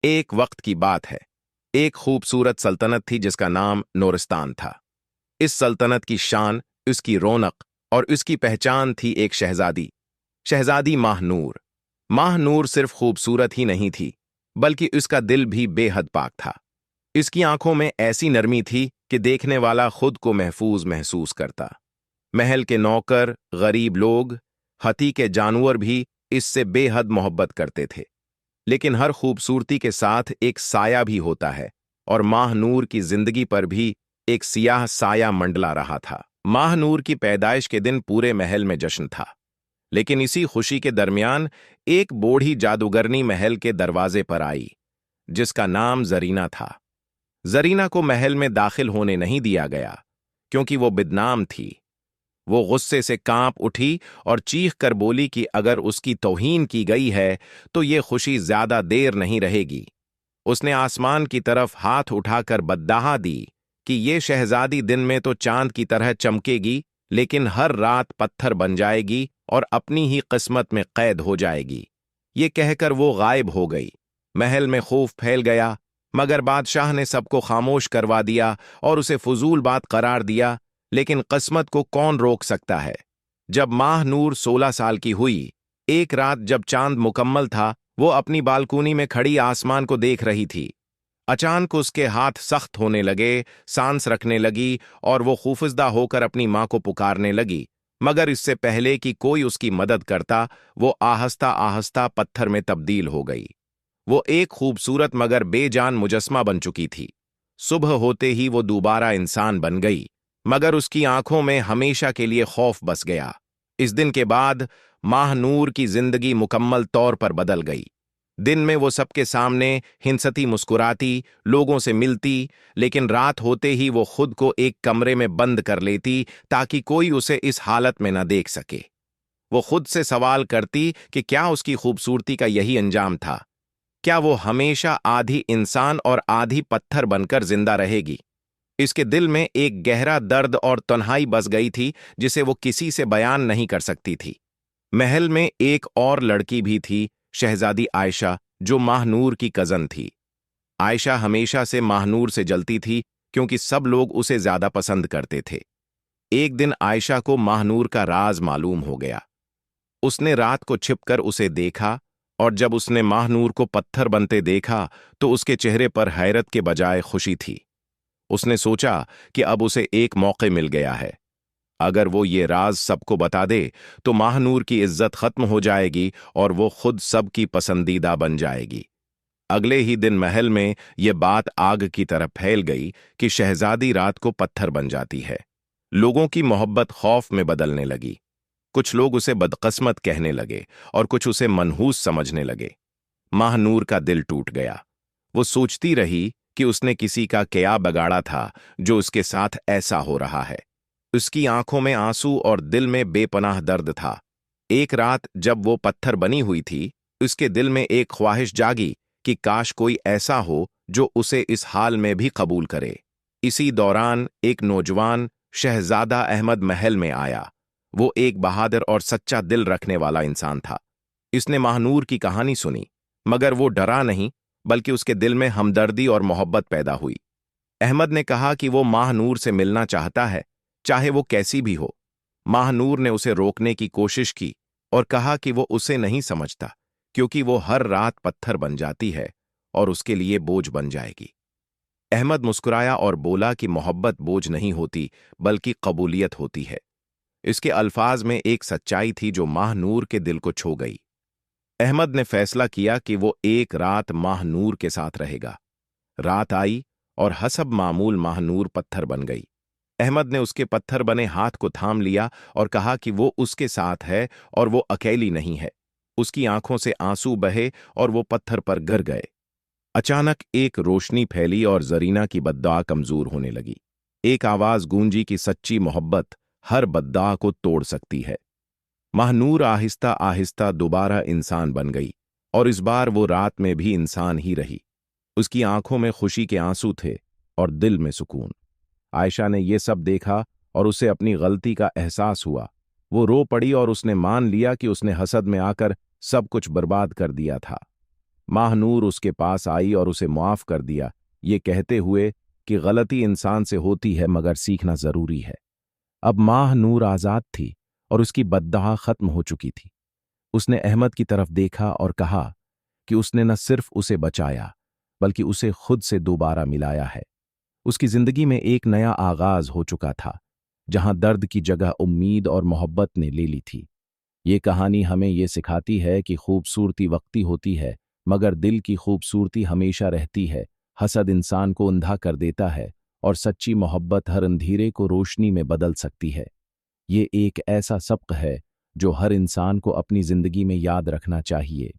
एक वक्त की बात है। एक खूबसूरत सल्तनत थी जिसका नाम नूरिस्तान था। इस सल्तनत की शान, उसकी रौनक और उसकी पहचान थी एक शहजादी, शहजादी माहनूर। माहनूर सिर्फ खूबसूरत ही नहीं थी, बल्कि उसका दिल भी बेहद पाक था। इसकी आंखों में ऐसी नरमी थी कि देखने वाला खुद को महफूज महसूस करता। महल के नौकर, गरीब लोग, हती के जानवर भी इससे बेहद मोहब्बत करते थे। लेकिन हर खूबसूरती के साथ एक साया भी होता है, और माहनूर की जिंदगी पर भी एक सियाह साया मंडला रहा था। माहनूर की पैदाइश के दिन पूरे महल में जश्न था। लेकिन इसी खुशी के दरमियान एक बूढ़ी जादूगरनी महल के दरवाजे पर आई, जिसका नाम जरीना था। जरीना को महल में दाखिल होने नहीं दिया गया, क्योंकि वो बदनाम थी। वो गुस्से से कांप उठी और चीख कर बोली कि अगर उसकी तौहीन की गई है तो ये खुशी ज्यादा देर नहीं रहेगी। उसने आसमान की तरफ हाथ उठाकर बद्दाहा दी कि ये शहजादी दिन में तो चांद की तरह चमकेगी, लेकिन हर रात पत्थर बन जाएगी और अपनी ही किस्मत में कैद हो जाएगी। ये कहकर वो गायब हो गई। महल में खौफ फैल गया, मगर बादशाह ने सबको खामोश करवा दिया और उसे फजूल बात करार दिया। लेकिन किस्मत को कौन रोक सकता है। जब माहनूर 16 साल की हुई, एक रात जब चांद मुकम्मल था, वो अपनी बालकनी में खड़ी आसमान को देख रही थी। अचानक उसके हाथ सख्त होने लगे, सांस रखने लगी और वो खौफजदा होकर अपनी मां को पुकारने लगी। मगर इससे पहले कि कोई उसकी मदद करता, वो आहस्ता आहस्ता पत्थर में तब्दील हो गई। वो एक खूबसूरत मगर बेजान मुजस्मा बन चुकी थी। सुबह होते ही वो दोबारा इंसान बन गई, मगर उसकी आंखों में हमेशा के लिए खौफ बस गया। इस दिन के बाद माहनूर की जिंदगी मुकम्मल तौर पर बदल गई। दिन में वो सबके सामने हिंसती मुस्कुराती, लोगों से मिलती, लेकिन रात होते ही वो खुद को एक कमरे में बंद कर लेती ताकि कोई उसे इस हालत में न देख सके। वो खुद से सवाल करती कि क्या उसकी खूबसूरती का यही अंजाम था? क्या वो हमेशा आधी इंसान और आधी पत्थर बनकर जिंदा रहेगी? इसके दिल में एक गहरा दर्द और तन्हाई बस गई थी, जिसे वो किसी से बयान नहीं कर सकती थी। महल में एक और लड़की भी थी, शहजादी आयशा, जो माहनूर की कजन थी। आयशा हमेशा से माहनूर से जलती थी, क्योंकि सब लोग उसे ज्यादा पसंद करते थे। एक दिन आयशा को माहनूर का राज मालूम हो गया। उसने रात को छिपकर उसे देखा, और जब उसने माहनूर को पत्थर बनते देखा तो उसके चेहरे पर हैरत के बजाय खुशी थी। उसने सोचा कि अब उसे एक मौके मिल गया है। अगर वो ये राज सबको बता दे तो माहनूर की इज्जत खत्म हो जाएगी और वो खुद सबकी पसंदीदा बन जाएगी। अगले ही दिन महल में ये बात आग की तरह फैल गई कि शहजादी रात को पत्थर बन जाती है। लोगों की मोहब्बत खौफ में बदलने लगी। कुछ लोग उसे बदकिस्मत कहने लगे और कुछ उसे मनहूस समझने लगे। माहनूर का दिल टूट गया। वो सोचती रही कि उसने किसी का क्या बगाड़ा था जो उसके साथ ऐसा हो रहा है। उसकी आंखों में आंसू और दिल में बेपनाह दर्द था। एक रात जब वो पत्थर बनी हुई थी, उसके दिल में एक ख्वाहिश जागी कि काश कोई ऐसा हो जो उसे इस हाल में भी कबूल करे। इसी दौरान एक नौजवान शहजादा अहमद महल में आया। वो एक बहादुर और सच्चा दिल रखने वाला इंसान था। इसने माहनूर की कहानी सुनी, मगर वो डरा नहीं, बल्कि उसके दिल में हमदर्दी और मोहब्बत पैदा हुई। अहमद ने कहा कि वो माहनूर से मिलना चाहता है, चाहे वो कैसी भी हो। माहनूर ने उसे रोकने की कोशिश की और कहा कि वो उसे नहीं समझता, क्योंकि वो हर रात पत्थर बन जाती है और उसके लिए बोझ बन जाएगी। अहमद मुस्कुराया और बोला कि मोहब्बत बोझ नहीं होती, बल्कि कबूलियत होती है। इसके अल्फाज में एक सच्चाई थी जो माहनूर के दिल को छू गई। अहमद ने फैसला किया कि वो एक रात माहनूर के साथ रहेगा। रात आई और हसब मामूल माहनूर पत्थर बन गई। अहमद ने उसके पत्थर बने हाथ को थाम लिया और कहा कि वो उसके साथ है और वो अकेली नहीं है। उसकी आंखों से आंसू बहे और वो पत्थर पर गिर गए। अचानक एक रोशनी फैली और जरीना की बद्दुआ कमजोर होने लगी। एक आवाज गूंजी कि सच्ची मोहब्बत हर बद्दुआ को तोड़ सकती है। माहनूर आहिस्ता आहिस्ता दोबारा इंसान बन गई, और इस बार वो रात में भी इंसान ही रही। उसकी आंखों में खुशी के आंसू थे और दिल में सुकून। आयशा ने यह सब देखा और उसे अपनी गलती का एहसास हुआ। वो रो पड़ी और उसने मान लिया कि उसने हसद में आकर सब कुछ बर्बाद कर दिया था। माहनूर उसके पास आई और उसे मुआफ कर दिया, ये कहते हुए कि गलती इंसान से होती है मगर सीखना जरूरी है। अब माहनूर आजाद थी और उसकी बद्दआ खत्म हो चुकी थी। उसने अहमद की तरफ देखा और कहा कि उसने न सिर्फ उसे बचाया बल्कि उसे खुद से दोबारा मिलाया है। उसकी जिंदगी में एक नया आगाज हो चुका था, जहां दर्द की जगह उम्मीद और मोहब्बत ने ले ली थी। ये कहानी हमें ये सिखाती है कि खूबसूरती वक्ती होती है मगर दिल की खूबसूरती हमेशा रहती है। हसद इंसान को अंधा कर देता है और सच्ची मोहब्बत हर अंधेरे को रोशनी में बदल सकती है। ये एक ऐसा सबक है जो हर इंसान को अपनी जिंदगी में याद रखना चाहिए।